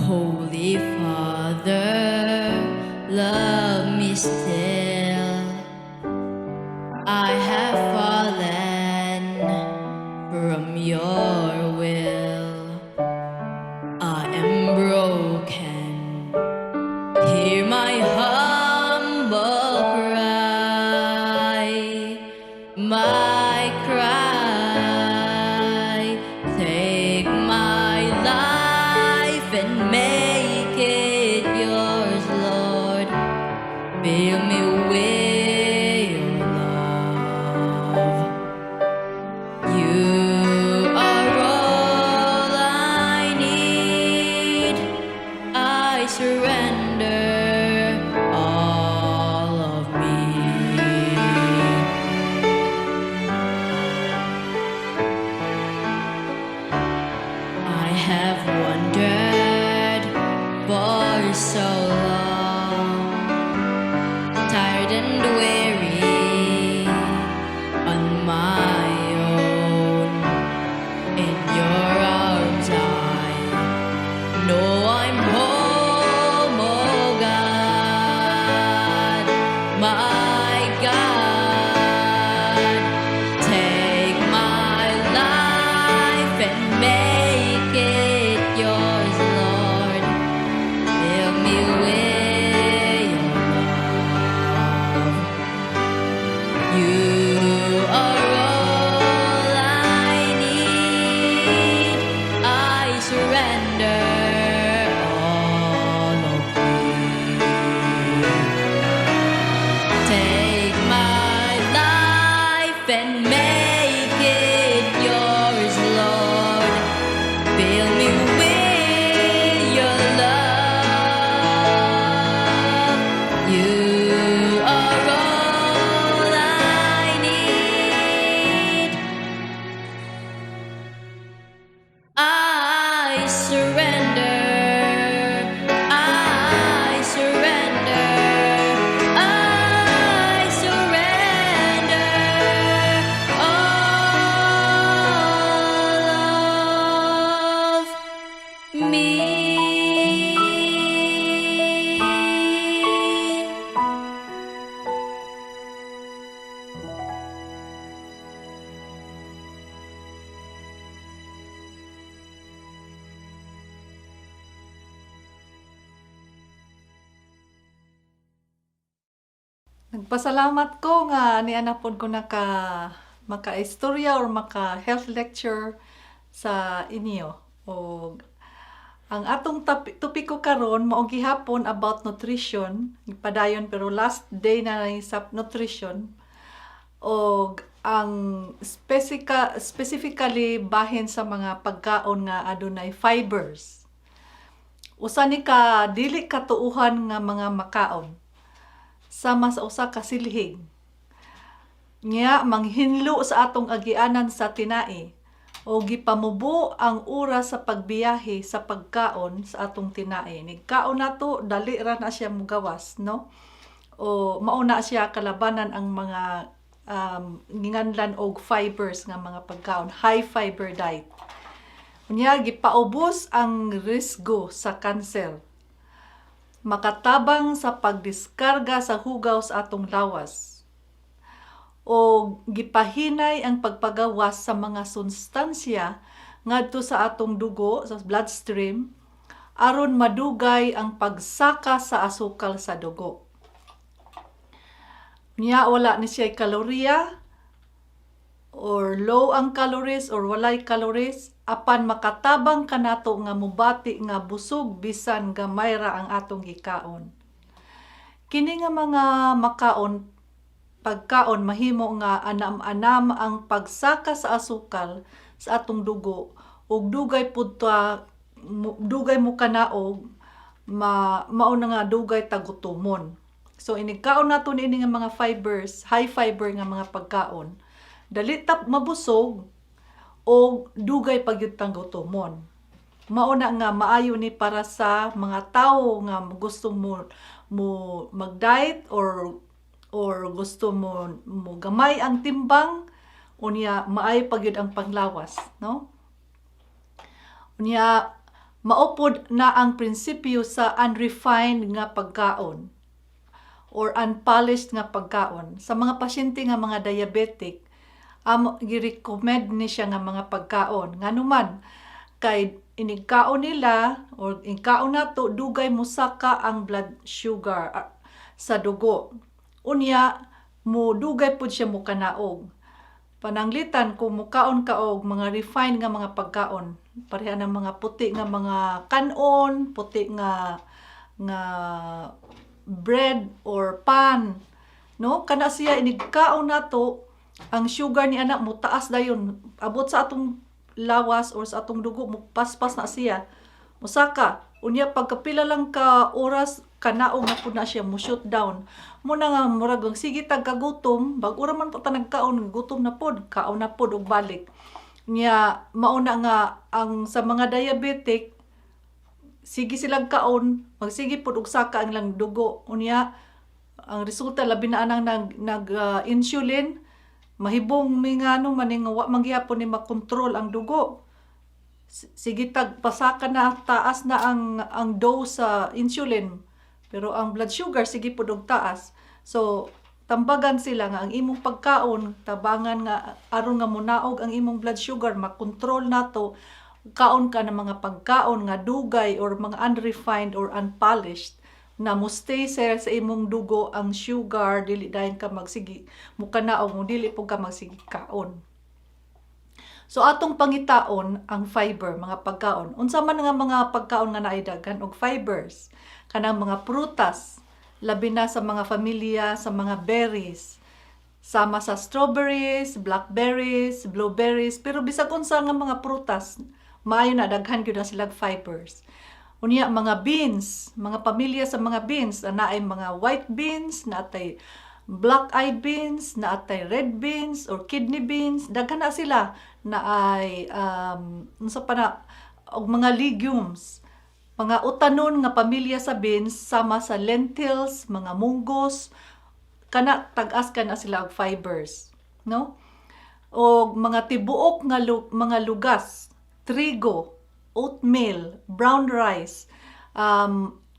Holy Father, love me still. I have fallen from your will. I am broken. Hear my humble cry, my cry. Take my life and make it yours, Lord. Fill me with your love. You are all I need. I surrender all of me. I have wandered for so long, tired and weary on my own. In your arms I know I'm home, oh God, my God. Take my life and make it yours, Lord. Fill me with your love. You are all I need. I surrender all of me. Take my life and make it yours, Lord. Fill me with your love. You are all I need. I surrender. I surrender. I surrender all of me. Nagpasalamat ko nga niana pod ko maka-istorya or maka-health lecture sa inyo. O ang atong topiko karon mao gihapon about nutrition, padayon pero last day na lang sa nutrition. O ang specifically bahin sa mga pagkaon nga adunay fibers. Usa ni ka dili katuuhan nga mga makaon sama sa usa ka silhig. Nya manghinlo sa atong agianan sa tinai o gipamubo ang oras sa pagbiyahe sa pagkaon sa atong tinai. Nigkaon nato dali ra na siya mugawas, no? O mauna siya kalabanan ang mga nginganlan og fibers nga mga pagkaon, high fiber diet. Nya gipaubos ang risgo sa kanser. Makatabang sa pagdiskarga sa hugaw sa atong lawas. O gipahinay ang pagpagawas sa mga substansya ngadto sa atong dugo, sa bloodstream, aron madugay ang pagsaka sa asukal sa dugo. Nya wala ni siya kalorya or low ang calories or walay calories, apan makatabang kanato nga mubati nga busog bisan gamay ra ang atong gikaon. Kini nga mga pagkaon mahimo nga anam-anam ang pagsaka sa asukal sa atong dugo ug dugay mo kanaog mao na nga dugay tagutomon. So inigkaon nato ini nga mga fibers, high fiber nga mga pagkaon. Dali tap mabusog o dugay pagyud tang gutomon. Mao na nga maayo ni para sa mga tawo nga gusto mo mag-diet or gusto mo gamay ang timbang unya maay pagyud ang panglawas, no? Unya maupod na ang prinsipyo sa unrefined nga pagkaon or unpolished nga pagkaon. Sa mga pasyente nga mga diabetic, gi-recommend ni siya nga mga pagkaon. Nganuman, kay inigkaon nila or inkaon nato dugay musaka ang blood sugar sa dugo. Unya, mo dugay pud siya mo kanaog. Pananglitan kung mukaon ka og mga refined nga mga pagkaon, pareha ng mga puti nga mga kanon, puti nga bread or pan, no? Kana siya inigkaon nato, ang sugar ni anak mo taas dayon, abot sa atong lawas or sa atong dugo mo paspas na siya. Musaka, unya pagkapila lang ka oras kanaog na pud na siya mo shoot down. Muna nga murag sige tag kagutom, bag-ura man po ta nagkaon, gutom na pod, kaon na pod og balik. Nya mauna nga ang sa mga diabetic, sige silang kaon, magsige pod og saka ang lang dugo. Unya ang resulta labi na anang insulin, mahibong mingano maning wa mangyapon ni makontrol ang dugo. Sige tag pasaka na taas na ang dose sa insulin, pero ang blood sugar sige pod og taas. So tambagan sila nga ang imong pagkaon, tabangan nga aron nga munaog ang imong blood sugar, makontrol nato, kaon ka ng mga pagkaon nga dugay or mga unrefined or unpolished na mo stay sa imong dugo ang sugar, dili dayon ka magsigi mukanaog, mo dili po ka magsigi kaon. So atong pangitaon ang fiber, mga pagkaon. Unsa man nga mga pagkaon nga naay daghan og fibers, kanang mga prutas, labi na sa mga familia sa mga berries, sama sa strawberries, blackberries, blueberries, pero bisag unsa nga mga prutas, maayo na daghan gyud na sila fibers. Unya mga beans, mga pamilya sa mga beans, naay mga white beans, naatay black-eyed beans, naatay red beans or kidney beans, daghan na sila, naay unsa pa na og mga legumes, mga utanon nga pamilya sa beans sama sa lentils, mga munggos, kana tag-as ka na sila og fibers, no? O mga tibuok nga mga lugas, trigo, oatmeal, brown rice,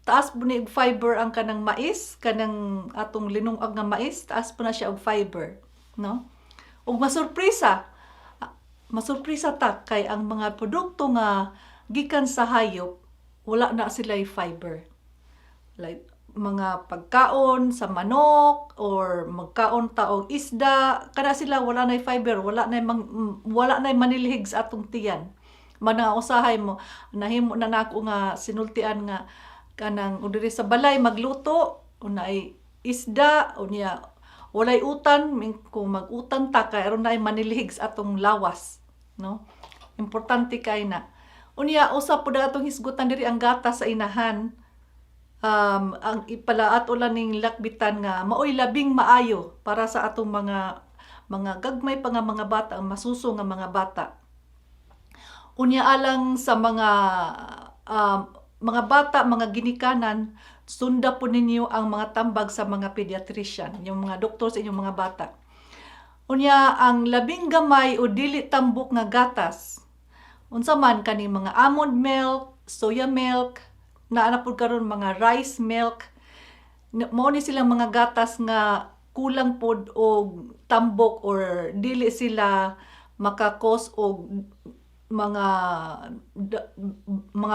taas po ni og fiber ang kanang mais, kanang atong linungag nga mais, taas po na siya og fiber, no? Ug masurpresa ta kay ang mga produkto nga gikan sa hayop wala na sila fiber. Like mga pagkaon sa manok or magkaon ta og isda, kana sila wala na fiber, wala na manilhig sa atong tiyan. Manang usahay mo, nahimo na nako nga sinultian nga kanang diri sa balay magluto, unay isda, unya walay utan, kung mag-utan ta kay aron nay manilhig sa atong lawas, no? Importante kay na. Unya usa pud atong hisgutan diri ang gatas sa inahan. Ang ipalaat ulan ning lakbitan nga maoy labing maayo para sa atong mga gagmay pa nga mga bata, ang masuso nga mga bata. Unya alang sa mga bata, mga ginikanan, sunda po ninyo ang mga tambag sa mga pediatrician, yung mga doktor sa inyong mga bata. Unya ang labing gamay o dili tambok nga gatas, unsa man kaning mga almond milk, soya milk, naa pud karon mga rice milk, mao ni silang mga gatas nga kulang pod og tambok or dili sila makakos og mga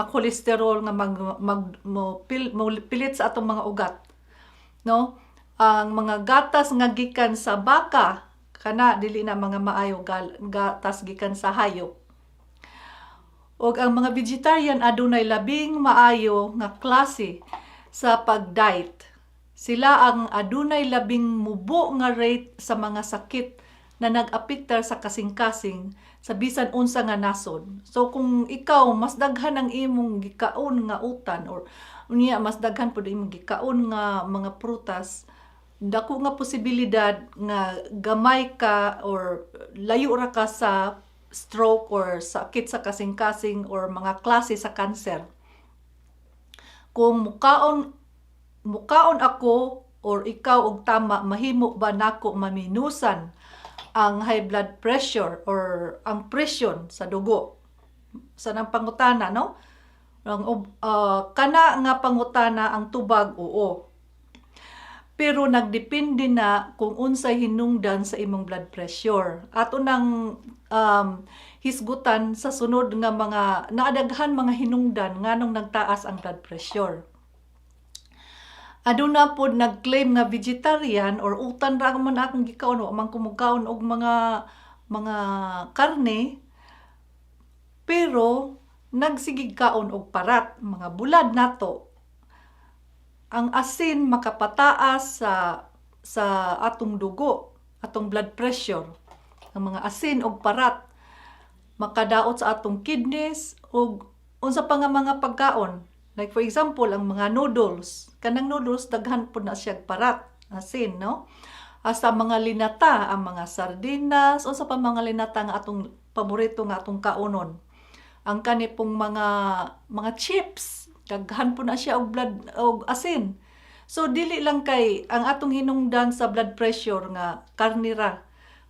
cholesterol nga pilit sa atong mga ugat, no? Ang mga gatas nga gikan sa baka kana dili na mga maayo gatas gikan sa hayop. Og ang mga vegetarian adunay labing maayo nga klase sa pag-diet. Sila ang adunay labing mubo nga rate sa mga sakit na nag-apektar sa kasing-kasing sa bisan unsa nga nasod. So kung ikaw mas daghan ang imong gikaon nga utan or unya mas daghan pud imong gikaon nga mga prutas, dako nga posibilidad nga gamay ka or layo ra ka sa stroke or sakit sa kasing-kasing or mga klase sa cancer. Kung mukaon ako or ikaw og tama, mahimo ba nako maminusan ang high blood pressure or ang presyon sa dugo? Sa nang pangutana, no? Kana nga pangutana ang tubag, oo. Pero nagdepende na kung unsay hinungdan sa imong blood pressure. Ato nang hisgutan sa sunod nga mga naadaghan mga hinungdan nganong nagtaas ang blood pressure. Aduna pod nag-claim nga vegetarian or utan ra man akong gikaon o man kumukaon og mga karne, pero nagsigig kaon og parat, mga bulad nato. Ang asin makapataas sa atong dugo, atong blood pressure. Ang mga asin og parat makadaot sa atong kidneys og unsa pa nga mga pagkaon. Like for example, ang mga noodles. Kanang noodles daghan po na siya parat, asin, no? Asa mga linata, ang mga sardinas, unsa pa mga linata nga atong paborito nga atong kaonon. Ang kani pong mga chips, daghan po na siya og blood og asin. So dili lang kay ang atong hinungdan sa blood pressure nga karnira.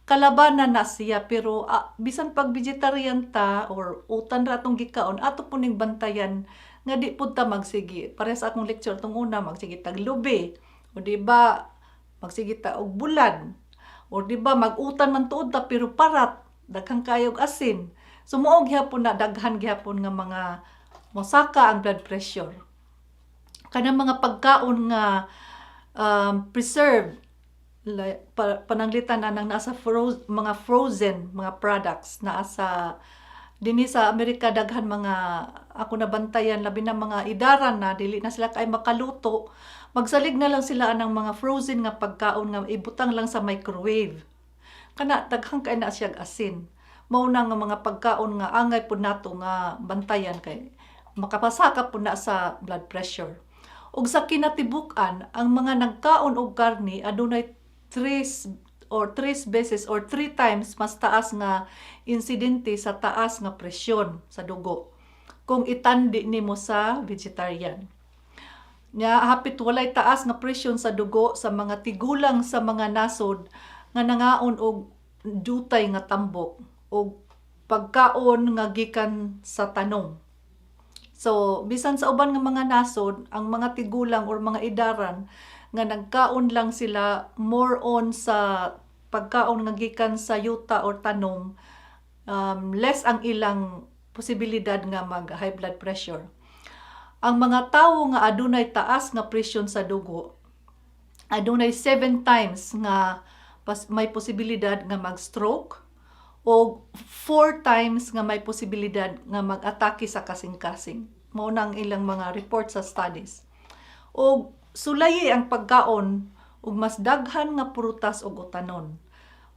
Kalabanan na siya, pero bisan pag vegetarian ta or utan ra atong gikaon, ato po ning bantayan nga di pud ta magsigi. Para sa akong lecture tong una, magsigi tag lubi. O di ba magsigi ta og bulad. O di ba mag-utan man tuod ta pero parat, daghang kayo og asin. So mao gyapon na daghan gyapon nga mga mosaka ang blood pressure. Kanang mga pagkaon nga preserved, pananglitan na nang nasa mga frozen mga products na sa dinhi sa Amerika, daghan mga ako nabantayan labi na mga idaran na dili na sila kay makaluto, magsalig na lang sila anang mga frozen nga pagkaon nga ibutang lang sa microwave. Kana daghang kay na siya asin. Mao na nga mga pagkaon nga angay pud nato nga bantayan kay makapasaka pud na sa blood pressure. Ug sa kinatibuk-an, ang mga nagkaon og karne adunay 3 beses or 3 times mas taas nga insidente sa taas nga presyon sa dugo kung itandi nimo sa vegetarian. Nya hapit walay taas nga presyon sa dugo sa mga tigulang sa mga nasod nga nangaon og dutay nga tambok o pagkaon nga gikan sa tanong. So bisan sa uban nga mga nasod, ang mga tigulang or mga idaran nga nagkaon lang sila more on sa pagkaon nga gikan sa yuta or tanong, less ang ilang posibilidad nga mag high blood pressure. Ang mga tawo nga adunay taas nga presyon sa dugo, adunay 7 times nga may posibilidad nga mag-stroke o 4 times nga may posibilidad nga mag-atake sa kasing-kasing. Mao nang ilang mga report sa studies. O sulayi ang pagkaon ug mas daghan nga prutas ug utanon.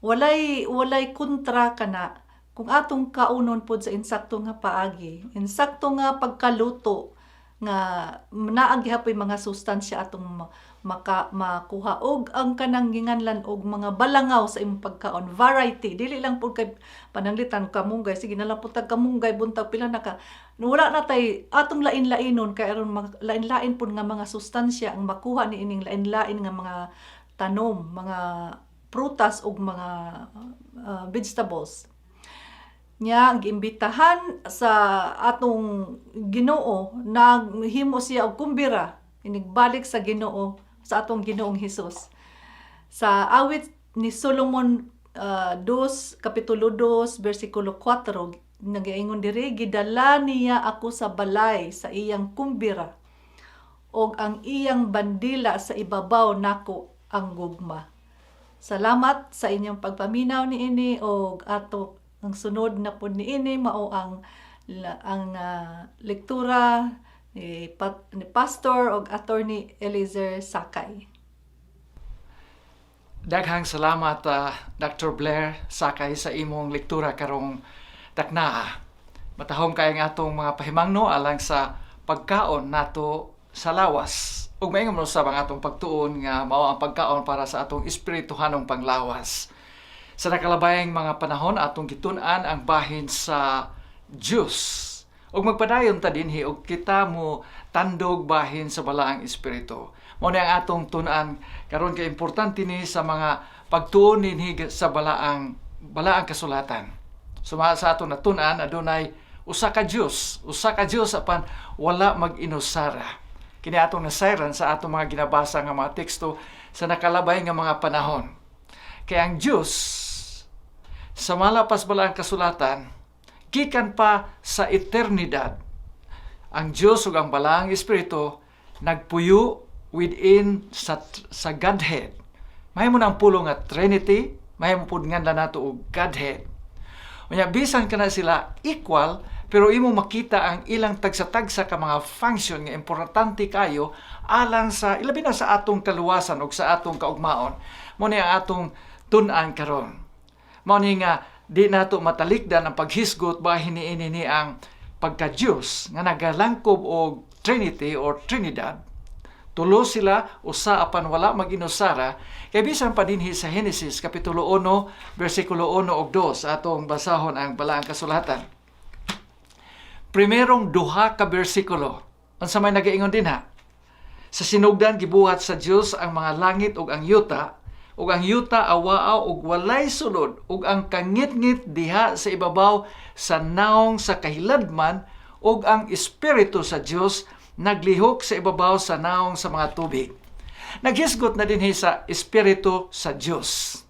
Walay kontra kana kung atong kaunon pod sa insakto nga paagi, insakto nga pagkaluto nga naa gihapon mga sustansya atong makuha og ang kanang ginganlan og mga balangaw sa imong pagkaon, variety, dili lang pud kay pananglitan kamunggay, sige na lang pud tag kamunggay buntag pila na ka, wala na tay atong lain-lainon kay aron lain-lain pud nga mga sustansya ang makuha ni ining lain-lain nga mga tanom, mga prutas ug mga vegetables. Nya giimbitahan sa atong Ginoo, naghimo siya og kumbira inigbalik sa Ginoo, sa atong Ginoong Hesus. Sa awit ni Solomon 2 kapitulo 2 bersikulo 4 nagaingon diri, gidala niya ako sa balay sa iyang kumbira og ang iyang bandila sa ibabaw nako ang gugma. Salamat sa inyong pagpaminaw niini og ato ang sunod na pod niini mao ang lektura ni Pastor og Attorney Eliezer Sakay. Daghang salamat Dr. Blair Sakay sa imong lektura karong taknaa. Matahom kay ang atong mga pahimangno alang sa pagkaon nato sa lawas. Ug maingon mo sa mga atong pagtuon nga mao ang pagkaon para sa atong espirituhanong panglawas. Sa nakalabayang mga panahon atong gitun-an ang bahin sa Dios. Ug magpadayon ta dinhi og kita mo tandog bahin sa balaang espiritu. Mao ni ang atong tun-an karon kay importante ni sa mga pagtuon dinhi sa balaang kasulatan. Sa aton natun-an adunay usa ka Dios apan wala mag-inusara. Kini atong nasayran sa atong mga ginabasa nga mga teksto sa nakalabay nga mga panahon. Kaya ang Dios sa malapas bala ang kasulatan, gikan pa sa eternidad, ang Diyos ug ang balaang Espiritu nagpuyo within sa Godhead. Mahimo na ang pulong nga Trinity, mahimo pud nga nato og Godhead. Unya bisan kana sila equal, pero imo makita ang ilang tagsa-tagsa ka mga function nga importante kayo alang sa ilabi na sa atong kaluwasan ug sa atong kaugmaon. Mo ni ang atong tun-an karon. Mao ni nga di nato matalikdan ang paghisgot bahin ni ang pagka-Diyos nga nagalangkob og Trinity or Trinidad. Tulo sila, usa apan wala mag-inusara. Kay bisan pa dinhi sa Genesis kapitulo 1 bersikulo 1 ug 2 atong basahon ang balaang kasulatan. Primerong duha ka bersikulo. Unsa may nagaingon dinha? Sa sinugdan gibuhat sa Dios ang mga langit ug ang yuta, ug ang yuta awaa ug walay sulod, ug ang kangit-ngit diha sa ibabaw sa naong sa kahiladman, ug ang Espiritu sa Dios naglihok sa ibabaw sa naong sa mga tubig. Naghisgot na dinhi sa Espiritu sa Dios.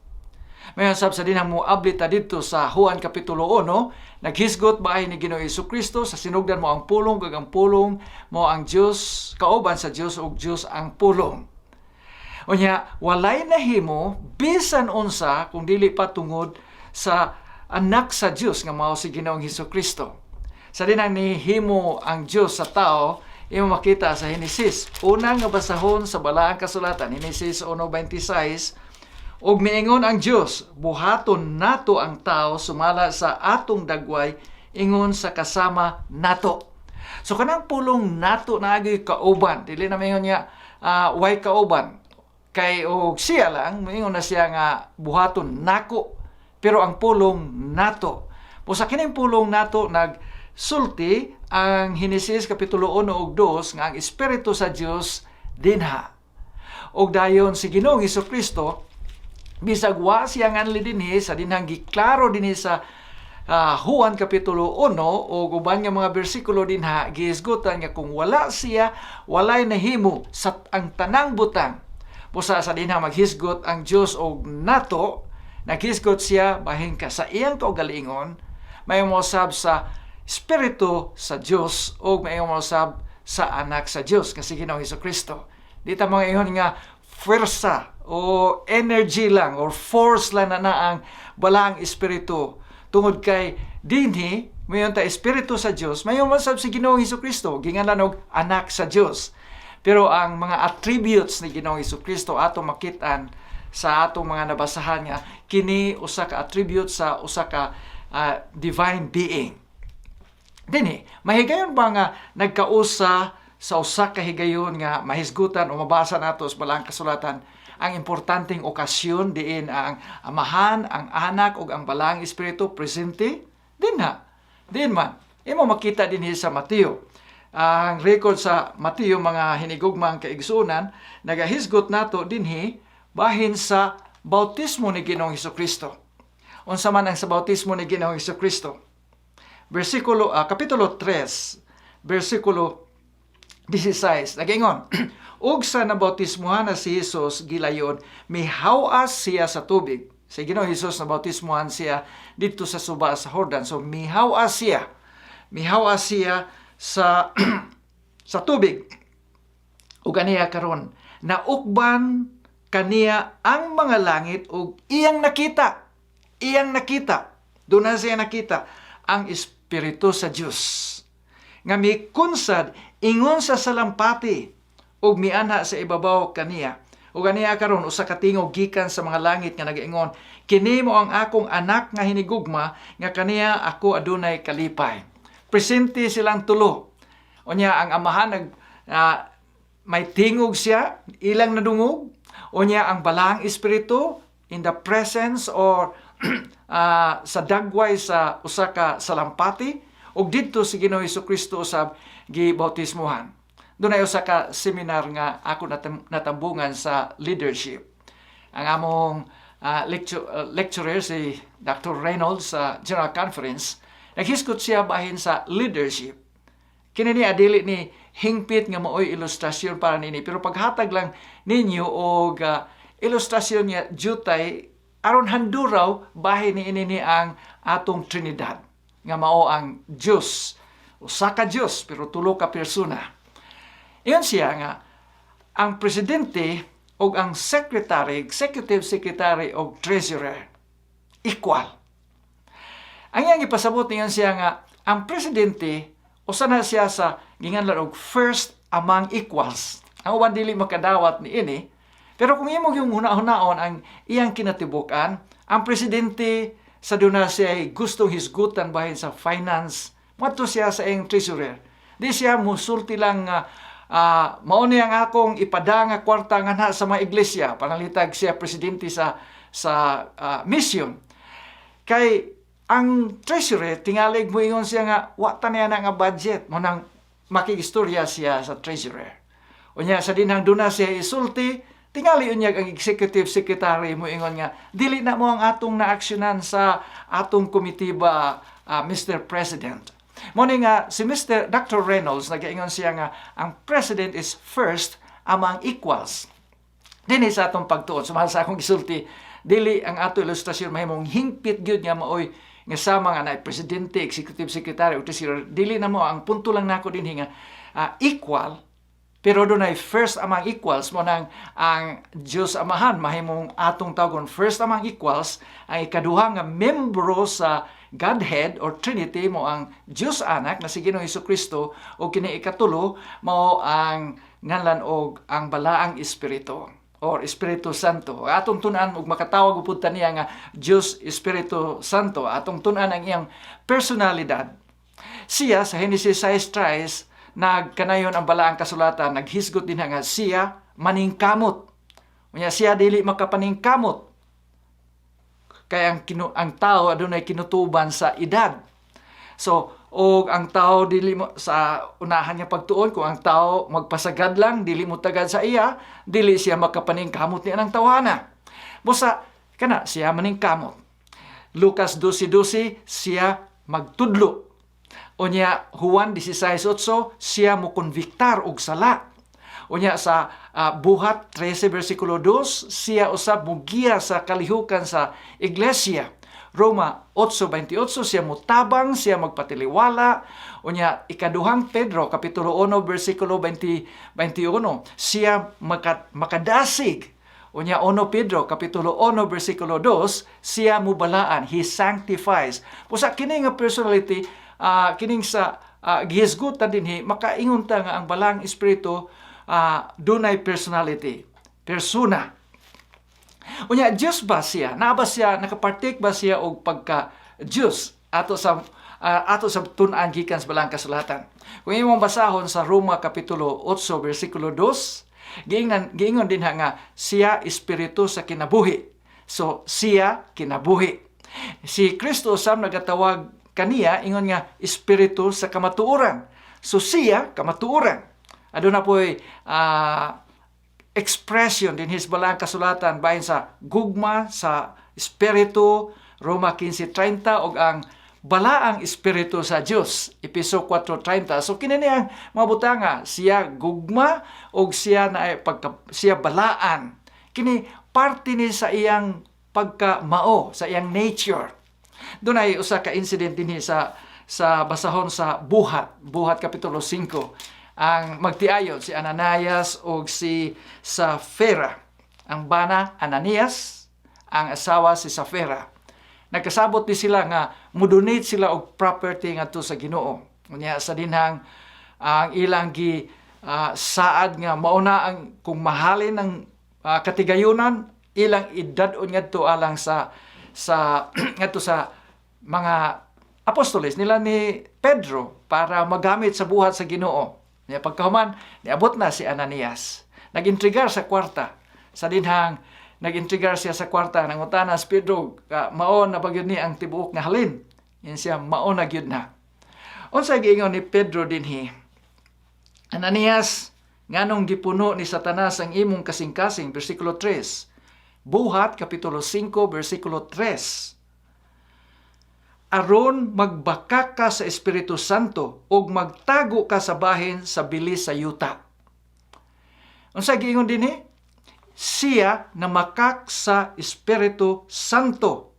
Mayon sab sa dinang moabli ta didto sa Juan kapitulo 1, naghisgot bahay ni Ginoong Hesukristo sa sinugdan mo ang pulong kag ang pulong mo ang Dios, kauban sa Dios ug Dios ang pulong. Unya, walay nahimo bisan unsa kung dili pa tungod sa anak sa Dios nga mao si Ginoong Hesukristo. Sa dinang nihimo ang Dios sa tao, imo makita sa Genesis. Unang nga basahon sa balaang kasulatan, Genesis 1:26, ug miingon ang Dios, buhaton nato ang tao sumala sa atong dagway ingon sa kasama nato. So kanang pulong nato na agi kauban, dili na mingon niya way kauban. Kay og siya lang, moingon na siya nga buhaton nako, pero ang pulong nato. Po sa kining pulong nato nagsulti ang Genesis kapitulo 1 ug 2 nga ang Espiritu sa Dios dinha. Og dayon si Ginoong Hesukristo bisag wa siya nganli dinhi sa dinhang giklaro dinhi sa Juan kapitulo 1 o uban nga mga bersikulo dinha gihisgutan nga kung wala siya walay nahimo sa ang tanang butang. Pusa sa dinha maghisgot ang Dios og nato, naghisgot siya bahin ka sa iyang kaugalingon, may mosab sa Espiritu sa Dios o may mosab sa anak sa Dios kasi Ginoong Hesukristo. Di ta mga ingon nga pwersa o energy lang or force lang na ang balaang Espiritu. Tungod kay dinhi mayon ta Espiritu sa Dios, may mosab si Ginoong Hesukristo, ginganlan og anak sa Dios. Pero ang mga attributes ni Ginoong Hesukristo ato makitaan sa atong mga nabasahan nga kini usa ka attribute sa usa ka divine being. Dini, mahigayon ba nga nagkausa sa usa ka higayon nga mahisgutan o mabasa nato sa balaang kasulatan ang importanteng okasyon diin ang Amahan, ang Anak ug ang Balaang Espiritu presente? Din man. Imo makita dinhi sa Mateo. Ang record sa Mateo mga hinigugmang kaigsunan nagahisgot nato dinhi bahin sa bautismo ni Ginoong Hesukristo. Unsa man ang sa bautismo ni Ginoong Hesukristo? Kapitulo 3, bersikulo 16. Nagingon, ug sa nabautismohan na si Jesus gilayon, mihawas siya sa tubig. Si Ginoong Hesus nabautismohan siya dito sa suba sa Jordan. So mihawas siya sa sa tubig. Ug aniya karon naukban kaniya ang mga langit ug iyang nakita. Doon na siya nakita ang Espiritu sa Dios nga mikunsad ingon sa salampati ug mianha sa ibabaw kaniya. Ug aniya karon usa ka tingog gikan sa mga langit nga nagaingon, kini mo ang akong anak nga hinigugma nga kaniya ako adunay kalipay. Presente silang tulo. Unya ang Amahan may tingog siya, ilang nadungog. Unya ang Balaang Espiritu in the presence or sa dagway sa usa ka salampati ug didto si Ginoong Hesukristo usab gibautismohan. Doon ay usa ka seminar nga ako natambungan sa leadership. Ang among lecturer si Dr. Reynolds sa General Conference Naghisgot siya bahin sa leadership. Kini ni adili ni hingpit nga maoy ilustrasyon para nini, pero paghatag lang ninyo og ilustrasyon niya jutay aron handuraw bahin ni ang atong Trinidad nga mao ang Diyos. Usa ka Diyos pero tulo ka persona. Iyon siya nga ang presidente o ang secretary, executive secretary o treasurer equal. Ang iyang ipasabot niyan siya nga ang presidente usa na siya sa ginganlan og first among equals. Ang uban dili makadawat ni ini. Pero kung imo yung huna-hunaon ang iyang kinatibukan, ang presidente sa duna siya ay gustong hisgutan bahin sa finance, mato siya sa iyang treasurer. Di siya musulti lang mao ni ang akong ipada nga kwarta nga na sa mga iglesia, panalitag siya presidente sa mission. Kay ang treasurer tingalig mo ingon siya nga wa ta niya nga budget mo nang makigistorya siya sa treasurer. Unya sa dinhang duna siya isulti, tingali unya ang executive secretary mo ingon nga dili na mo ang atong naaksyonan sa atong komitiba, Mr. President. Mo ni nga si Dr. Reynolds nagaingon siya nga ang president is first among equals. Dinhi sa atong pagtuon, sumahal sa akong gisulti, dili ang ato ilustrasyon mahimong hingpit gyud nga maoy nga sama nga na presidente, executive secretary o treasurer. Dili na mo ang punto lang nako dinhi nga equal, pero doon ay first among equals mo nang ang Diyos Amahan mahimong atong tawgon first among equals. Ang ikaduha nga membro sa Godhead or Trinity mo ang Diyos Anak na si Ginoong Hesukristo o kini ikatulo mao ang nganlan og ang balaang Espiritu or Espiritu Santo. Atong tunan og makatawag upod ta niya nga Dios Espiritu Santo. Atong tunan ang iyang personalidad. Siya sa Genesis 6:3 nagkanayon ang balaang kasulatan, naghisgot din nga siya maningkamot. Unya siya dili makapaningkamot. Kaya ang tao adunay kinutuban sa edad. So, og ang tao dili mo sa unahan niya pagtuon kung ang tao magpasagad lang dili mo tagad sa iya, dili siya makapaningkamot niya ng tawana. Busa kana siya maningkamot. Lucas 12:12 siya magtudlo. Unya Juan 16:8 siya mo konviktar og sala. Unya sa Buhat 13 versikulo 2 siya usab mugiya sa kalihukan sa iglesia. Roma 8:28 siya mutabang, siya magpatiliwala. Unya ikaduhang Pedro kapitulo 1 versikulo 21 siya makadasig. Unya 1 Pedro kapitulo 1 versikulo 2 siya mubalaan, he sanctifies. Pusa kini nga personality kining sa gihisgutan dinhi makaingon ta nga ang balang espiritu dunay personality, persona. Unya Dios ba siya? Naa ba siya nakapartik ba siya og pagka Dios ato sa tun-an gikan sa balang kasulatan? Kung imong basahon sa Roma kapitulo 8 bersikulo 2, giingon din nga siya espiritu sa kinabuhi. So siya kinabuhi. Si Kristo usab nagatawag kaniya ingon nga espiritu sa kamatuoran. So siya kamatuoran. Aduna po'y expression din his balang kasulatan bahin sa gugma sa espiritu Roma 15:30 og ang balaang espiritu sa Dios Efeso 4:30. So kini ang mabutanga siya gugma og siya siya balaan. Kini parte ni sa iyang pagka-mao, sa iyang nature. Doon ay usa ka incident din sa basahon sa Buhat kapitulo 5. Ang magtiayon si Ananias o si Safira. Ang bana Ananias, ang asawa si Safira. Nagkasabot di sila nga mudonate sila og property ngadto sa Ginoo. Unya sa dinhang ang ilang saad nga mauna ang kung mahalin ng katigayunan ilang idadon ngadto alang sa ngadto sa mga apostoles nila ni Pedro para magamit sa buhat sa Ginoo. Niya pagkahuman, niabot na si Ananias. Nag-intrigar sa kwarta. Sa dinhang nag-intrigar siya sa kwarta, nangutana si Pedro, maon na bagyod ni ang tibuok nga halin. Yan siya, maon na gyud na. Unsay giingon ni Pedro dinhi, Ananias, nganong gipuno ni Satanas ang imong kasing-kasing, versikulo 3. Buhat, kapitulo 5, versikulo 3. aron magbaka ka sa Espiritu Santo ug magtago ka sa bahin sa bilis sa yuta. Unsa giingon dinhi? Siya na makak sa Espiritu Santo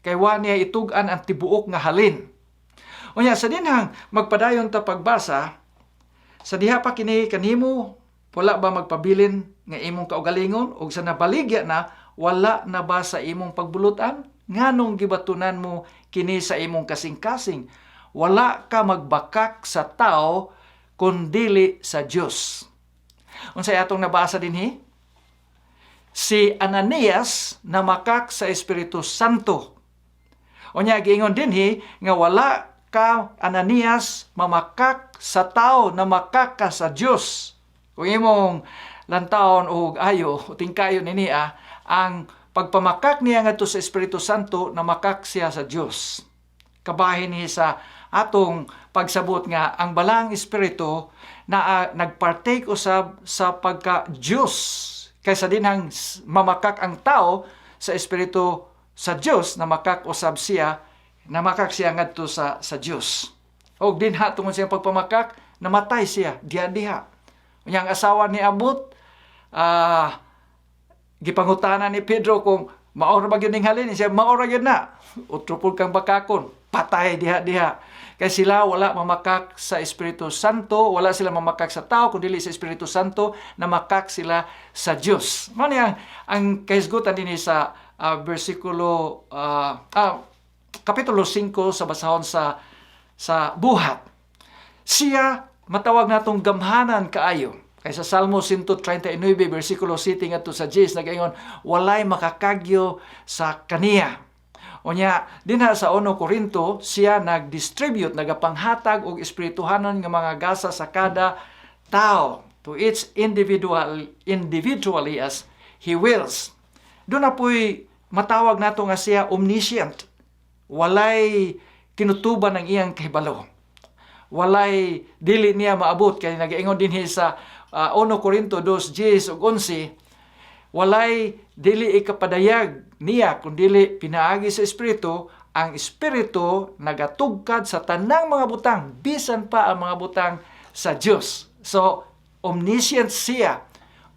kay wa niya itug-an ang tibuok nga halin. Unya sa dinhang magpadayon ta pagbasa, sa diha pa kini kanimo wala ba magpabilin nga imong kaugalingon ug sa nabaligya na wala na ba sa imong pagbulutan? Nganong gibatunan mo kini sa imong kasing-kasing? Wala ka magbakak sa tao kundili sa Dios. Unsay atong nabasa dinhi? Si Ananias na makak sa Espiritu Santo. Unya giingon dinhi nga wala ka Ananias mamakak sa tao na makak ka sa Dios. Kung imong lantawon og ayo tingkayo niya ang pagpamakak niya ngadto sa Espiritu Santo na makak siya sa Dios. Kabahin ni sa atong pagsabot nga ang balang Espiritu na nagpartake usab sa pagka-Diyos. Kaysa dinhang mamakak ang tao sa Espiritu sa Diyos, na makak usab siya, namakak siya ngadto sa Diyos. O dinha tungod siyang pagpamakak, namatay siya, diha-diha. Unyang asawa ni Abot, gipangutanan ni Pedro kung maor ba gyud ning halin, siya maor gyud na. Utrupod kang bakakon, patay diha-diha. Kay sila wala mamakak sa Espiritu Santo, wala sila mamakak sa tao kundi sa Espiritu Santo, na makak sila sa Dios. Mao ni ang kahisgutan dinhi sa kapitulo 5 sa basahon sa buhat. Siya matawag natong gamhanan kaayo. Kay sa Salmo 139 bersikulo 7 ngadto sa 10 nagaingon, walay makakagyo sa kaniya. Unya dinha sa 1 Korinto, siya nag-distribute, nagapanghatag og espirituhanon nga mga gasa sa kada tao to each individually as he wills. Doon na po'y matawag nato nga siya omniscient. Walay kinutuban ang iyang kahibalo. Walay dili niya maabot. Kaya nag-ingon din sa 1 Korinto 2:10 ug 11, walay dili ikapadayag niya kundili pinaagi sa Espiritu. Ang Espiritu nagatugkad sa tanang mga butang, bisan pa ang mga butang sa Dios. So, omniscient siya,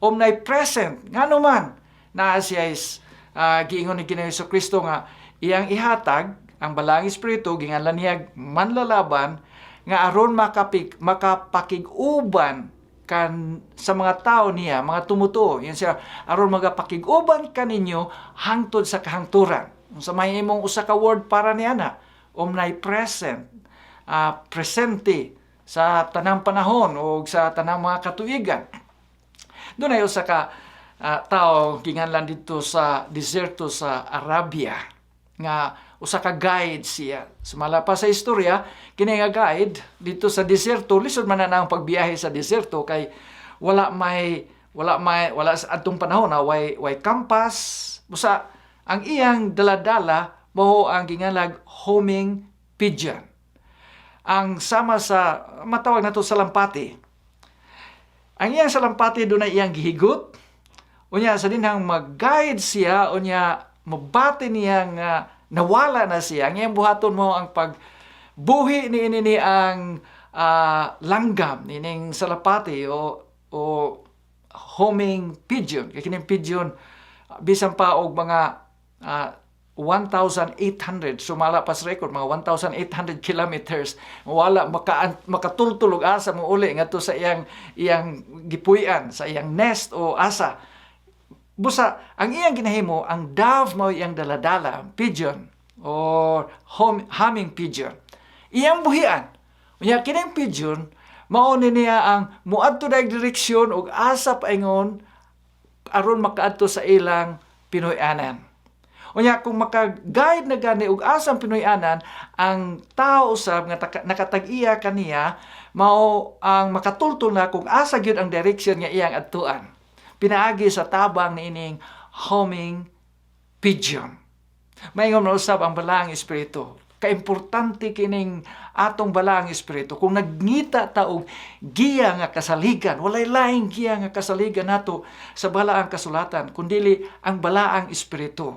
omnipresent. Ngano man na siya is giingon ni Ginoong Jesucristo nga iyang ihatag ang balang Espiritu ginganlan niya manlalaban nga aron makapakig-uban kan sa mga tao niya, mga tumutuo. Yun siya, aron magapakig-uban kaninyo hangtod sa kahangturan. Sa may imong usa ka word para niya na, omnipresent, presente sa tanang panahon o sa tanang mga katuigan. Doon ay usa ka tao ginganlan dito sa deserto sa Arabia nga usa ka guide siya. Sumala pa sa istorya, kini nga guide dito sa deserto, lisod man na ang pagbiyahe sa deserto kay wala sa adtong panahon na way kampas. Busa ang iyang daladala mo ang gingalag homing pigeon. Ang sama sa matawag nato salampati. Ang iyang salampati doon ay iyang gihigot. Unya sa dinhang mag-guide siya, unya mabati niya nga nawala na siya. Ang iyang buhaton mo ang pagbuhi ni ang langgam nining salapati o homing pigeon. Kaya kining pigeon bisan pa og mga 1,800 sumala pas record, mga 1,800 kilometers wala makatultulog asa mo uli ngadto sa iyang gipuy-an sa iyang nest o asa. Busa, ang iyang ginahimo, ang dove mo iyang daladala, pigeon, or humming pigeon. Iyang buhian. Unya, kining pigeon, mauni niya ang muadto na direksyon o asa paingon aron makaadto sa ilang Pinoy-anan. Unya, kung maka-guide na gani og asang Pinoy-anan, ang tao usab nga nakatag-iya kaniya, mao ang makatultol na kung asa gyud ang direksyon nga iyang adtuan. Pinaagi sa tabang ni ining homing pigeon. Maingon na usab ang balang Espiritu. Kaimportante kining atong balang Espiritu. Kung nagngita ta og giya nga kasaligan, walay laing giya nga kasaligan nato sa balaang kasulatan, kundili ang balaang Espiritu.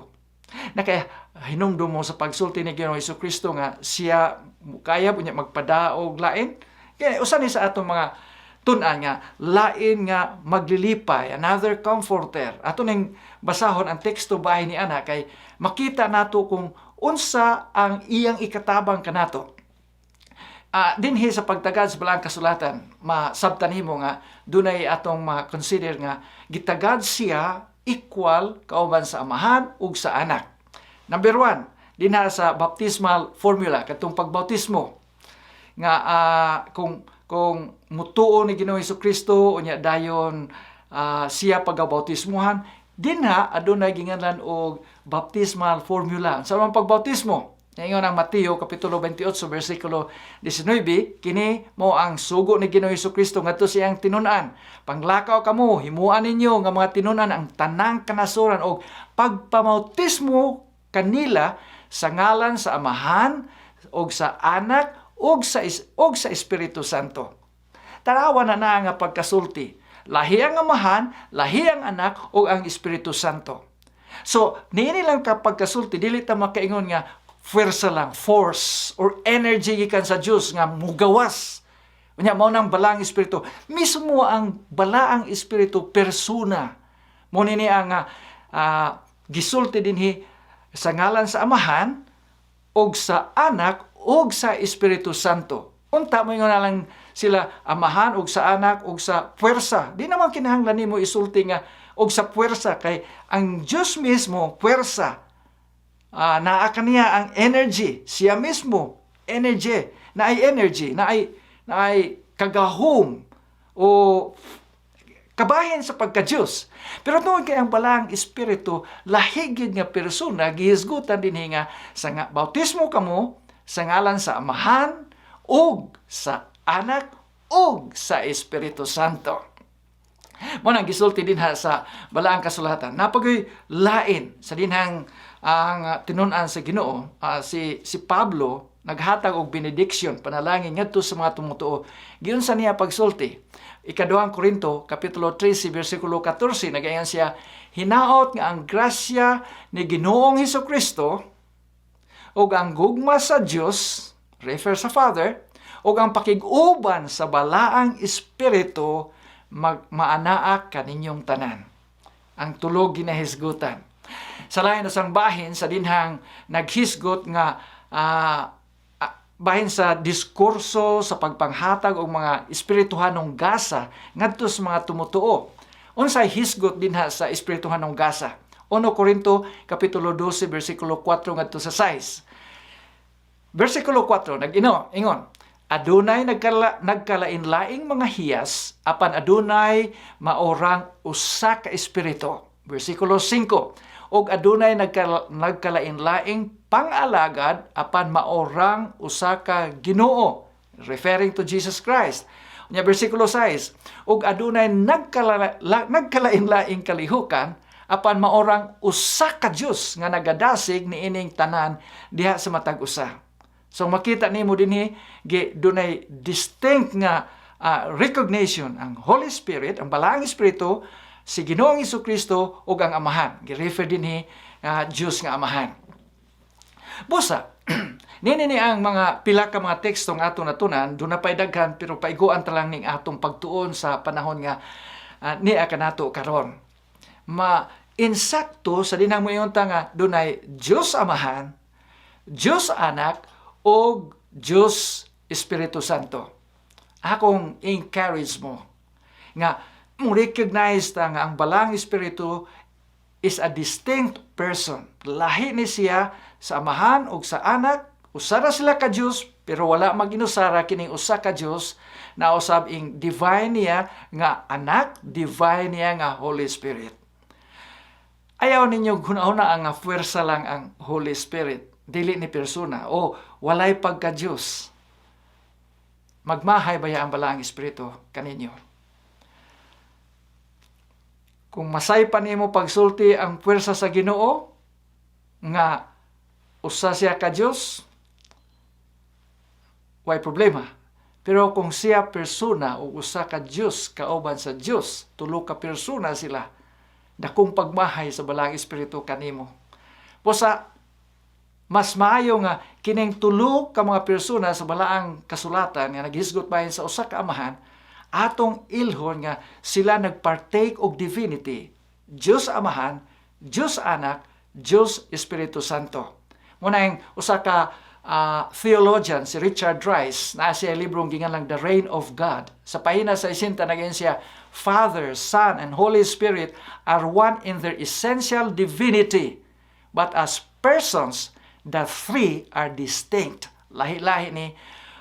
Na kaya hinumdum mo sa pagsulti ni Ginoong Jesucristo nga siya kaya punya magpadaog lain. Kaya usa ni sa atong mga tun-an nga lain nga maglilipay, another comforter. Ato ning basahon ang teksto bahay ni ana kay makita nato kung unsa ang iyang ikatabang kanato. Dinhi sa pagtagad sa Balang Kasulatan, masabtan nimo nga dunay atong ma-consider nga gitagad siya equal kauban sa amahan ug sa anak. Number 1, dinha sa baptismal formula katong pagbautismo nga kung mutuo ni Ginoong Jesucristo unya dayon siya pagabautismuhan, dinha adunay ginganlan og baptismal formula. Sa mga pagbautismo, ngayon ang Mateo kapitulo 28 versikulo 19, kini mo ang sugo ni Ginoong Jesucristo ngadto siyang tinunan. Panglakaw kamo, himuan ninyo nga mga tinunan ang tanang kanasuran og pagpamautismo kanila sa ngalan sa Amahan og sa Anak og sa Espiritu Santo. Tarawa na nga pagkasulti. Lahi ang Amahan, lahi ang Anak og ang Espiritu Santo. So, niini lang kapag kasulti, dili ta makaingon nga pwersa lang, force or energy gikan sa Dios nga mugawas. Unya mao nang balaang espiritu. Mismo ang balaang espiritu persona. Mo nini ang gisulti dinhi sa ngalan sa Amahan og sa Anak og sa Espiritu Santo. Unta mo nga lang sila Amahan og sa Anak og sa pwersa. Di naman kinahanglan nimo isulti nga og sa pwersa kay ang Dios mismo pwersa. Naa kaniya ang energy, siya mismo energy, naay kagahom o kabahin sa pagka-Diyos. Pero tungod kay ang balaang espiritu, lahigid nga persona, gihisgutan din nga sa nga bautismo kamo sa ngalan sa Amahan og sa Anak og sa Espiritu Santo. Mo nang gisulti din sa balaang kasulatan. Napagoy lain sa dinhang ang tinun-an sa Ginoo, si Pablo naghatag og benediction panalangin ngadto sa mga tumutuo. Giun sa niya pagsulti. Ikaduhang Korinto kapitulo 13 versikulo 14 nagayon siya, hinaot nga ang grasya ni Ginoong Hesukristo ug ang gugma sa Dios, refer sa Father, ug ang pakig-uban sa balaang espiritu maanaa kaninyong tanan. Ang tulog ginahisgutan. Sa lain na sang bahin sa dinhang naghisgot nga bahin sa diskurso sa pagpanghatag og mga espirituhanong gasa ngadto sa mga tumutuo. Unsay hisgot dinha sa espirituhanong gasa? 1 Korinto kapitulo 12 bersikulo 4 ngadto sa 6. Bersikulo 4 ingon, adunay nagkalain-laing mga hiyas apan adunay maorang usa ka espiritu. Bersikulo 5. Og adunay nagkalain-laing pangalagad apan maorang usa ka Ginoo, referring to Jesus Christ. Nya bersikulo 6, og adunay nagkalain-laing kalihukan apan maorang usa ka Dios nga nagadasig niining tanan diha sa matag usa. So makita nimo dinhi dunay distinct nga recognition ang Holy Spirit, ang balaang espiritu, si Ginoong Jesucristo ug ang Amahan. Gi-refer dinhi Dios nga Amahan. Busa, nini ang mga pila ka mga teksto nga aton natunan, do na pay daghan pero paiguan ta lang ning atong pagtuon sa panahon nga niya kanato karon. Insakto sa dinang moingon ta nga dunay Dios Amahan, Dios Anak o Dios Espiritu Santo. Akong encourage mo nga recognize ta nga ang balang espiritu is a distinct person. Lahi ni siya sa Amahan o sa Anak. Usa ra sila ka Dios pero wala maginusara kining usa ka Dios na usab ing divine niya nga Anak, divine niya nga Holy Spirit. Ayaw ninyo hunahuna ang puwersa lang ang Holy Spirit, dili ni persona o walay pagka-Diyos. Magmahay baya ang balaang espiritu kaninyo. Kung masaypan nimo pagsulti ang puwersa sa Ginoo nga usa siya ka Dios, way problema. Pero kung siya persona o usa ka Dios kauban sa Dios, tulo ka persona sila, dakong pagmahay sa balaang espiritu kanimo. Busa mas maayo nga kining tulo ka mga persona sa balaang kasulatan nga naghisgot bahin sa usa ka amahan, atong ilhon nga sila nagpartake og divinity, Diyos Amahan, Diyos Anak, Diyos Espiritu Santo. Muna yung usa ka theologian, si Richard Rice, na siya librong gingalang The Reign of God. Sa pahina sa isinta, naging siya, Father, Son, and Holy Spirit are one in their essential divinity, but as persons, the three are distinct. Lahi-lahi ni,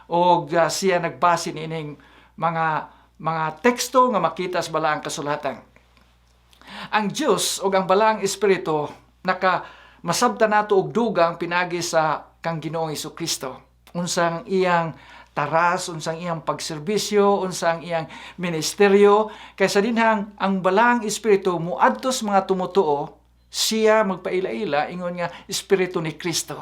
o siya nagbase ni ining mga teksto nga makita sa balaang kasulatan. Ang Diyos o ang balaang Espiritu masabta nato og dugang pinagi sa kang Ginoong Hesukristo. Unsang iyang taras, unsang iyang pagserbisyo, unsang iyang ministeryo, kaysa dinhang ang balaang Espiritu muadto sa mga tumutuo, siya magpaila-ila ingon nga Espiritu ni Kristo.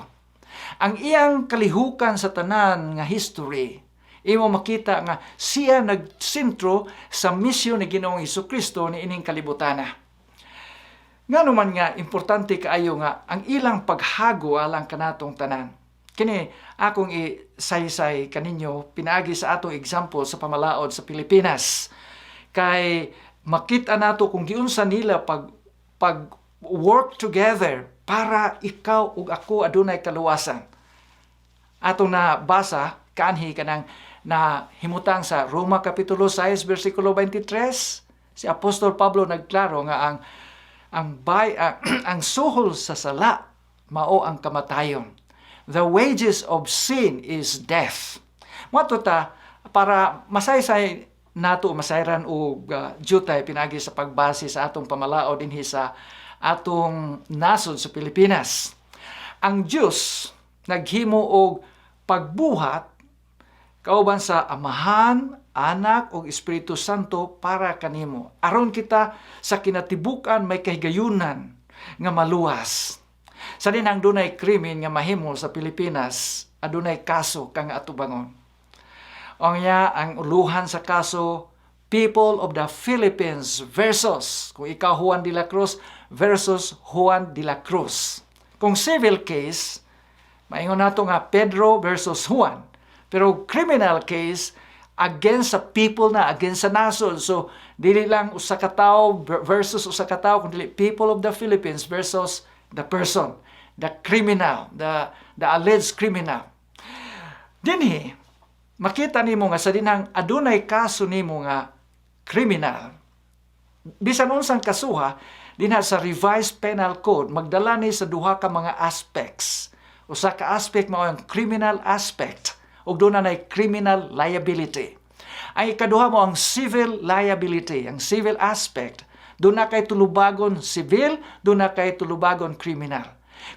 Ang iyang kalihukan sa tanan nga history, imo makita nga siya nagsentro sa misyon ni Ginoong Hesukristo ni ining kalibutana. Nga naman nga, importante kaayo nga ang ilang paghago alang kanatong tanan. Kini akong isaysay kaninyo pinaagi sa atong example sa pamalaod sa Pilipinas. Kay makita nato kung giunsa nila pag work together para ikaw ug ako adunay kaluwasan. Atong nabasa kanhi kanang na himutang sa Roma Kapitulo 6 versikulo 23, si Apostol Pablo nagklaro nga ang suhol sa sala mao ang kamatayon. The wages of sin is death. Moto ta para masaysay nato masayran og jutay pinagi sa pagbase sa atong pamalaod dinhi sa atong nasod sa Pilipinas. Ang Dios naghimo og pagbuhat kauban sa Amahan, Anak ug Espiritu Santo para kanimo. Aron kita sa kinatibukan may kahigayunan nga maluwas. Sa dinang dunay krimen nga mahimo sa Pilipinas, adunay kaso kang atubangon. Ang uluhan sa kaso, People of the Philippines versus, kung ikaw Juan de la Cruz versus Juan de la Cruz. Kung civil case, maingon nato nga Pedro versus Juan. Pero criminal case, against sa people na, against sa nasod. So, dili lang usa ka tawo versus usa ka tawo, kundi people of the Philippines versus the person, the criminal, the alleged criminal. Dinhi, makita nimo nga sa dinang adunay kaso nimo nga criminal, bisan unsang kasuha, dinha sa revised penal code, magdala ni sa duha ka mga aspects. Usa ka aspect mao ang criminal aspect, ug doon na criminal liability. Ang ikaduha mo ang civil liability, ang civil aspect. Doon na kay tulubagon civil, doon na kay tulubagon criminal.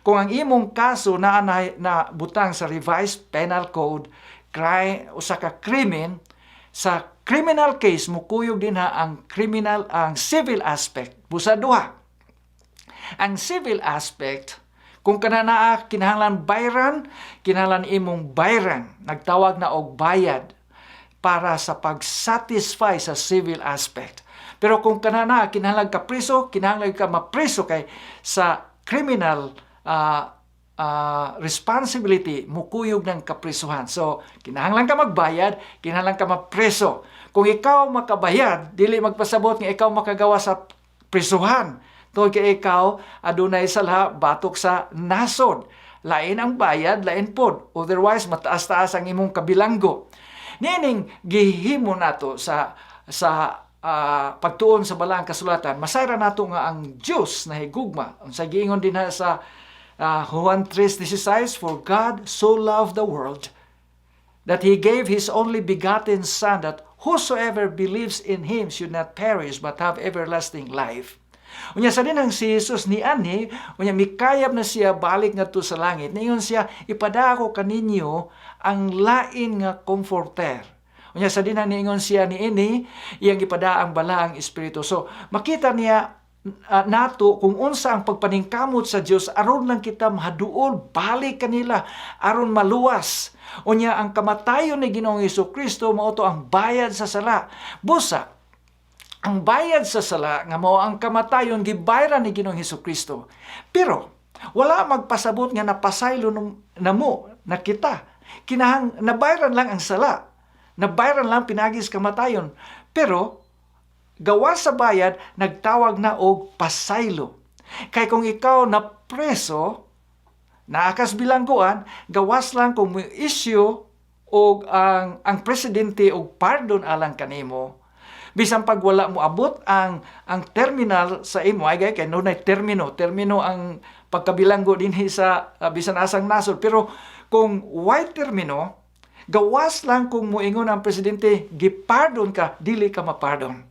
Kung ang imong kaso na butang sa revised penal code, usa ka krimen, sa criminal case mukuyog din ang civil aspect. Busa duha. Ang civil aspect, kung kananaa kinahanglan bayran, kinahanglan imong bayran, nagtawag na og bayad para sa pag-satisfy sa civil aspect. Pero kung kananaa kinahanglan ka priso, kinahanglan ka mapriso kay sa criminal responsibility mukuyog ng kaprisuhan. So, kinahanglan ka magbayad, kinahanglan ka mapreso. Kung ikaw makabayad, dili magpasabot nga ikaw makagawa sa prisuhan. Tungod kay ikaw adunay sala batok sa nasod. Lain ang bayad, lain pod. Otherwise mataas-taas ang imong kabilanggo. Nining gihimo nato sa pagtuon sa balaang kasulatan. Masayra nato nga ang Dios na higugma. Unsa giingon din sa Juan 3:16, for God so loved the world that He gave His only begotten Son, that whosoever believes in Him should not perish but have everlasting life. Unya sa dinang si Jesus ni ani, unya mikayab na siya balik ngadto sa langit. Ningon siya, ipadako kaninyo ang lain nga comforter. Unya sa dinang niingon siya ni ini, iyang ipada ang balaang Espiritu. So makita niya nato kung unsa ang pagpaningkamot sa Dios aron lang kita mahaduol balik kanila aron maluwas. Unya ang kamatayon ni Ginoong Hesukristo mao to ang bayad sa sala. Busa ang bayad sa sala nga mao ang kamatayon gibayran ni Ginoong Hesukristo. Pero Wala magpasabot nga napasaylo namo na kita. Kinahang nabayran lang ang sala. Nabayran lang pinagis kamatayon. Pero gawas sa bayad nagtawag na og pasaylo. Kay kung ikaw na preso, naakas bilangguan, gawas lang kung may issue og ang presidente og pardon alang kanimo. Bisan pag wala mo abot ang terminal sa imo ay kay no na termino ang pagkabilanggo dinhi sa bisan asang nasod. Pero kung white termino, gawas lang kung moingon ang presidente gipardon ka, dili ka mapardon.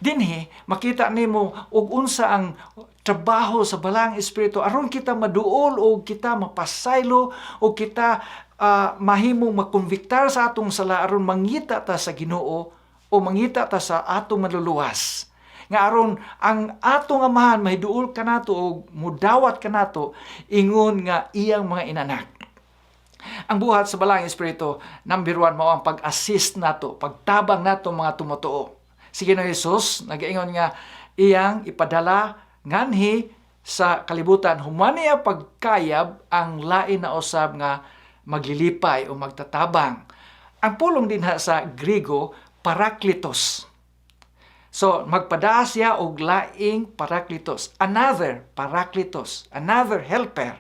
Dinhi makita nimo og unsa ang trabaho sa balang espiritu aron kita maduol o kita mapasaylo o kita mahimong makonviktar sa atong sala aron mangita ta sa Ginoo o mangita ta sa atong maluluwas. Nga aron ang atong amahan mahiduol kanato o mudawat kanato ingon nga iyang mga inanak. Ang buhat sa balang espiritu, number 1 mao ang pag-assist nato, pagtabang nato mga tumutuo. Si Ginoong Hesus nagaingon nga iyang ipadala nganhi sa kalibutan humaniya pagkayab ang lain na usab nga maglilipay o magtatabang. Ang pulong din sa Griego, parakletos. So, magpada siya og laing parakletos. Another parakletos. Another helper.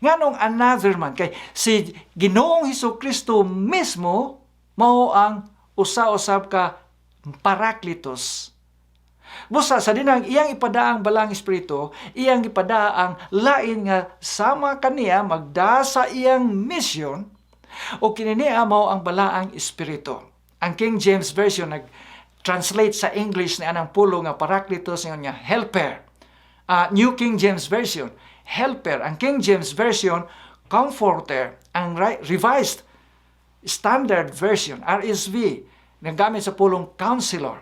Nganong another man? Kay si Ginoong Hesukristo mismo mao ang usa-usab ka parakletos. Busa sa dinang iyang ipadaang balang espiritu, iyang ipadaang lain nga sama kaniya magda sa iyang mission o kininiya mao ang balaang espiritu. Ang King James Version nag-translate sa English ni anang pulo nga parakletos nga helper. New King James Version, helper. Ang King James Version, comforter. Ang Revised Standard Version, RSV, nagamit sa pulong counselor.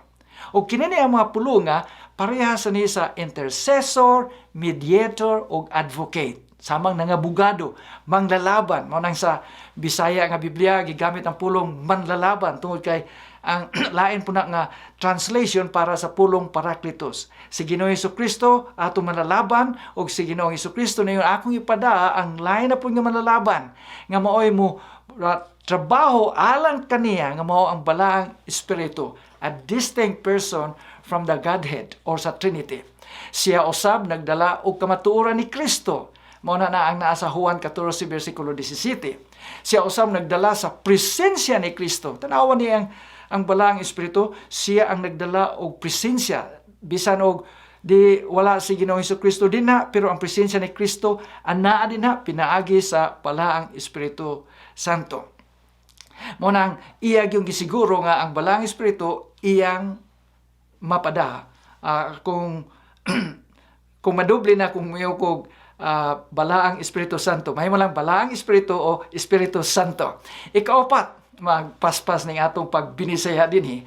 O kinini ang mga pulo nga parehas ni sa intercessor, mediator o advocate. Samang nangabugado, manglalaban. Mao nang sa Bisaya nga Biblia gigamit ang pulong manlalaban tungod kay ang lain po na nga translation para sa pulong parakletos. Si Ginoong Hesukristo ato manlalaban o si Ginoong Hesukristo na yung akong ipada ang lain na po nga manlalaban nga maoy mo trabaho alang kaniya nga mao ang balaang espiritu, a distinct person from the Godhead or sa Trinity. Siya usab nagdala og kamatuoran ni Kristo. Mao na ang naa sa Juan 14 bersikulo 17. Siya usab nagdala sa presensya ni Kristo. Tanawan niya ang balaang espiritu, siya ang nagdala og presensya. Bisan og di wala si Ginoong Hesukristo din na, pero ang presensya ni Kristo anaa din na pinaagi sa balaang Espiritu Santo. Mo nang iyag yung gisiguro nga ang balaang espiritu iyang mapada. Kung madubli na kung mayo kog balaang Espiritu Santo, mahimo lang balaang espiritu o Espiritu Santo. Ikaapat, magpaspas ning atong pagbinisaya dinhi.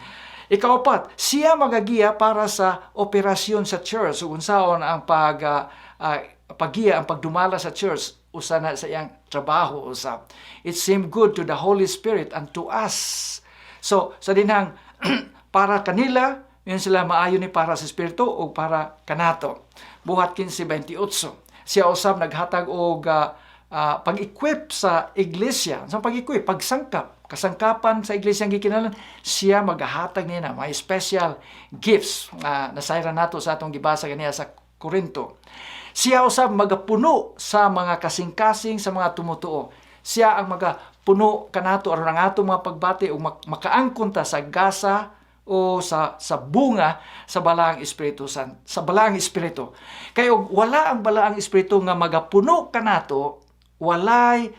Ikaapat, siya magagiya para sa operasyon sa church. Kung saan ang paggiya, ang pagdumala sa church, usa na sa iyang trabaho usab. It seemed good to the Holy Spirit and to us. So, sa dinhang para kanila, yun sila maayo ni para sa Espiritu o para kanato. Buhat 15:28. Siya usab naghatag og pag-equip sa iglesia. Sa pag-equip, kasangkapan sa iglesia ang gikinalan, siya maghahatag niya na may special gifts. Nasayra nato sa atong gibasa kaniya sa Korinto. Siya usab magapuno sa mga kasing-kasing sa mga tumutuo. Siya ang magapuno kanato aron ang atong mga pagbati o makaangkon ta sa gasa o sa bunga sa balaang espiritu sa balaang espiritu. Kay wala ang balaang espiritu nga magapuno kanato, walay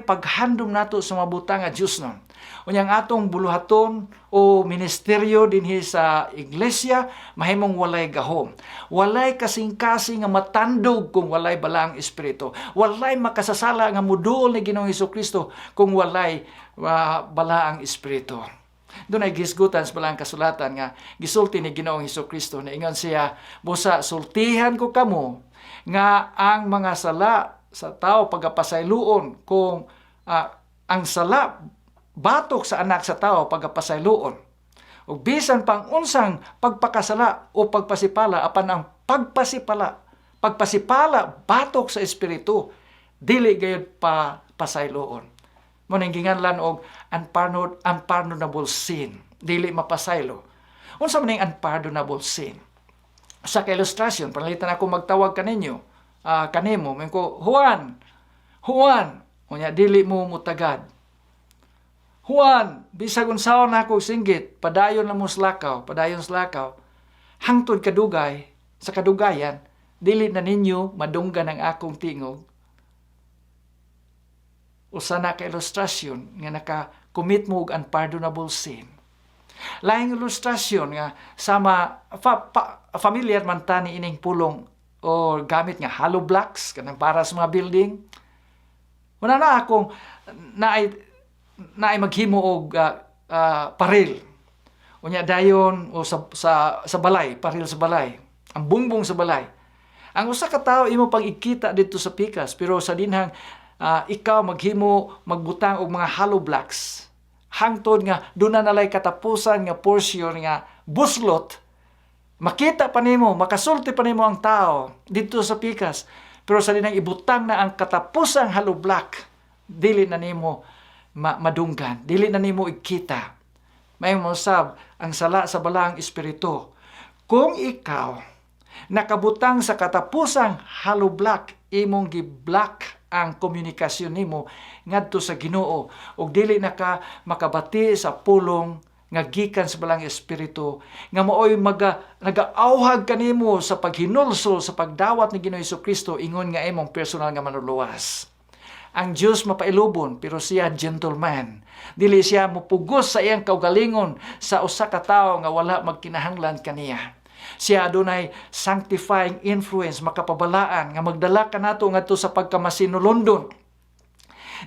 paghandom nato sa mabutang nga Dios non. Unyang atong buluhaton o ministeryo dinhi sa iglesia mahimong walay gahom. Walay kasing-kasing nga matandog kung walay balaang espiritu. Walay makasasala nga muduol ni Ginoong Hesukristo kung walay balaang espiritu. Doon ay gisgutan sa balaang kasulatan nga gisulti ni Ginoong Hesukristo na ingon siya, busa sultihan ko kamo nga ang mga sala sa tao pagapasayloon kung ang sala batok sa anak sa tao pagapasayloon. O bisan pang unsang pagpakasala o pagpasipala apan ang pagpasipala pagpasipala batok sa espiritu, dili gayud pa pasayloon. Mo ning ginganlan og unpardonable sin, dili mapasaylo. Unsa man ning unpardonable sin? Sa ka-ilustrasyon, panalitan ako magtawag kaninyo, kanimo, may ko, Juan, unya dili mo mutagad. Juan, bisag unsaon na ako singgit, padayon na mo slakaw, hangtod kadugay, sa kadugayan, dili na ninyo madunggan ang akong tingog. Usa na ka-ilustrasyon nga naka-commit mo og unpardonable sin. Laing ilustrasyon nga sama familiar man tani ining pulong o gamit nga hollow blocks kanang para sa mga building. Wala na akong naay maghimo og paril. Unya dayon o sa balay, paril sa balay, ang bungbong sa balay. Ang usa ka tawo imo pang ikita dito sa pikas, pero sa dinhang ikaw magbutang og mga hollow blocks. Hangtod nga doon na nalay katapusan nga portion nga buslot, makita pa nimo, makasulti pa nimo ang tao dito sa pikas. Pero sa dinang ibutang na ang katapusang hollow block, dili na nimo madunggan, dili na nimo ikita. May musab ang sala sa balang espiritu. Kung ikaw nakabutang sa katapusang hollow block, imong gi-block ang komunikasyon nimo ngadto sa Ginoo ug dili na ka makabati sa pulong nga gikan sa balang espiritu nga maoy nagaauhag kanimo sa paghinulsol sa pagdawat ni Ginoong Hesukristo ingon nga imong personal nga manluluwas. Ang Dios mapailubon pero siya gentleman. Dili siya mopugos sa iyang kaugalingon sa usa ka tawo nga wala magkinahanglan kaniya. Siya adunay sanctifying influence, makapabalaan nga magdala kanato ngadto sa pagkamasinulondon.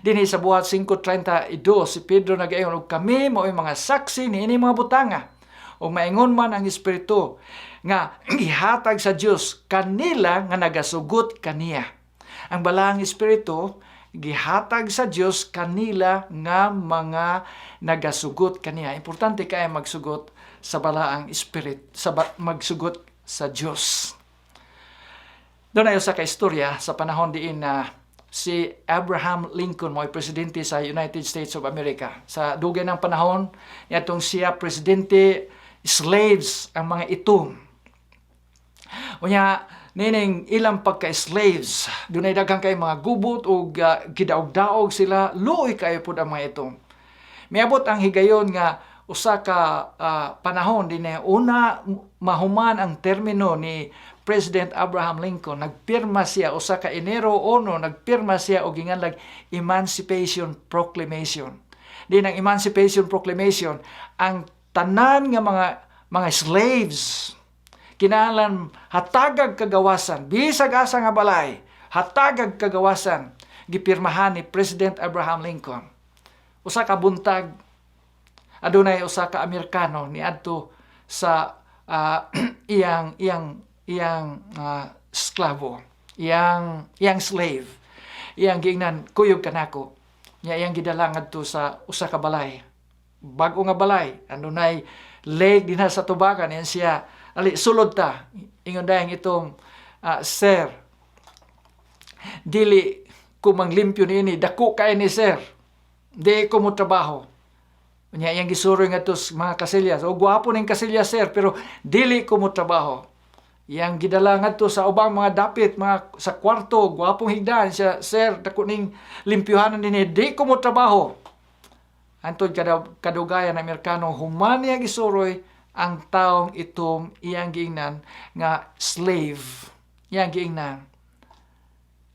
Dinhi sa buhat 5:32 si Pedro nagaingon og kami mao'y mga saksi niini mga butanga. O maingon man ang espiritu nga gihatag sa Dios kanila nga nagasugot kaniya. Ang balang espiritu gihatag sa Dios kanila nga mga nagasugot kaniya. Importante kay magsugot sa balaang spirit, magsugot sa Diyos. Doon ay usa ka istorya sa panahon diin na si Abraham Lincoln mo'y presidente sa United States of America. Sa dugay ng panahon, yatong siya presidente, slaves ang mga itom. Unya, nining ilang pagka-slaves, doon ay daghang kay mga gubot o gidaog-daog sila, luoy kayo po ang mga itom. Miabot ang higayon nga usa ka panahon din una mahuman ang termino ni President Abraham Lincoln. Nagpirma siya usa ka Enero 1, nagpirma siya og ginganlag Emancipation Proclamation. Din ang Emancipation Proclamation, ang tanan nga mga slaves kinahanglan hatagag kagawasan, bisag asa nga balay, hatagag kagawasan gipirmahan ni President Abraham Lincoln. Usa ka buntag adunay usa ka Amerikano niadto sa iyang sklavo, iyang slave. Iyang giingnan, kuyog kanako. Iyang gidala ngadto sa usa ka balay. Bag-o nga balay, adunay lake dinha sa tubakan, yan siya. Ali sulod ta. Ingon dayang itong sir, dili ko manglimpyo niini, dako kay ni sir. Di ko mo trabaho. Nya iyang gisuroy nga tos mga kasilyas. O gwapo ning kasilyas sir, pero dili ko mo trabaho. Iyang gidala nga to sa ubang mga dapit, mga sa kwarto, gwapong higdan siya, sir, dako ning limpyuhanan dinhi, di ko mo trabaho. Antod kadugayan ng Amerikano, human niya gisuroy ang taong itom iyang giingnan nga slave. Iyang giingnan.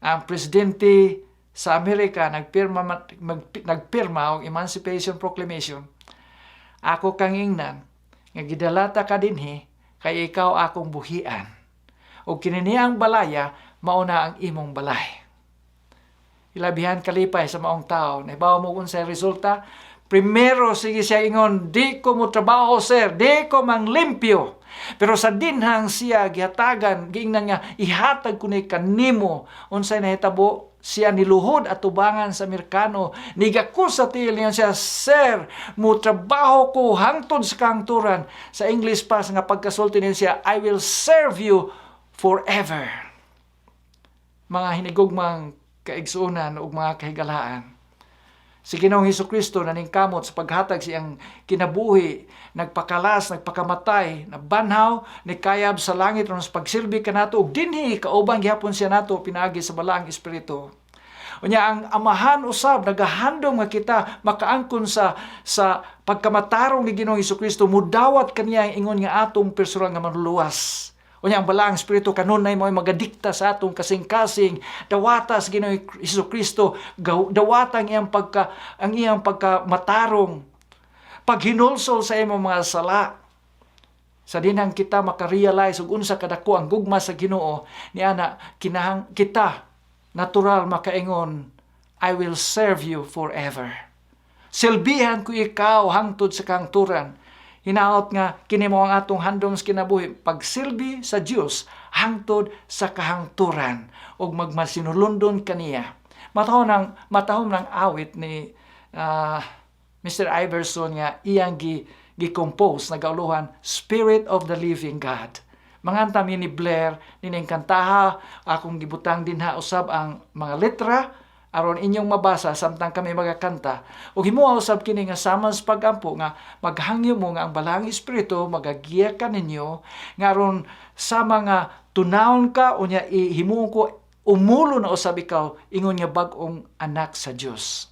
Ang presidente sa Amerika nagpirma og Emancipation Proclamation. Ako kang ingnan nga gidalata ka dinhi kay ikaw akong buhian. O kininiang balaya mauna ang imong balay. Ilabihan kalipay sa maong tao. Naibaw mo kung sa resulta, primero sige siya ingon, di ko mo trabaho sir, di ko manglimpyo. Pero sa dinhang siya gihatagan, giingnan nga ihatag ko ni kanimo unsay nahitabo, siya niluhod at tubangan sa Amerikano. Nigako sa tiil niya siya, sir, mo trabaho ko hangtod sa kahangturan. Sa English pa nga pagkasulti niya siya, I will serve you forever. mga hinigugmang kaigsuunan ug mga kahigalaan. Si Ginoong Hesukristo naningkamot sa paghatag siyang kinabuhi, nagpakalas, nagpakamatay, nabanhaw, nikayab sa langit ron sa pagsilbi kanato ug dinhi kaubang gihapon siya nato pinaagi sa balaang espiritu. Unya ang Amahan usab nagahandom nga kita makaangkon sa pagkamatarong ni Ginoong Hesukristo, mudawat kaniya ang ingon nga atong personal nga manluluwas. Unya ang balaang espiritu kanunay mo magadikta sa atong kasing-kasing dawata sa Ginoong Hesukristo, dawata ang iyang pagkamatarong, paghinulsol sa imong mga sala. Sa dinang kita makarealize ug unsa kadako ang gugma sa Ginoo, niana kinahang kita natural makaingon, I will serve you forever. Silbihan ko ikaw hangtod sa kahangturan. Hinaot nga kini mao ang atong handom sa kinabuhi, pagsilbi sa Dios hangtod sa kahangturan ug magmasinulundon kaniya. Matahom ng awit ni Mr. Iverson nga iyang gi-compose nagauluhan Spirit of the Living God. Manganta mi ni Blair nining kantaha, akong gibutang dinha usab ang mga letra aron inyong mabasa samtang kami magakanta. Ug himuha usab kini nga sama sa pagampo nga maghangyo mo nga ang balaang espiritu magagiya ka ninyo nga aron sama nga tunawon ka unya himuon ko umulo na usab ikaw ingon nga bag-ong anak sa Dios.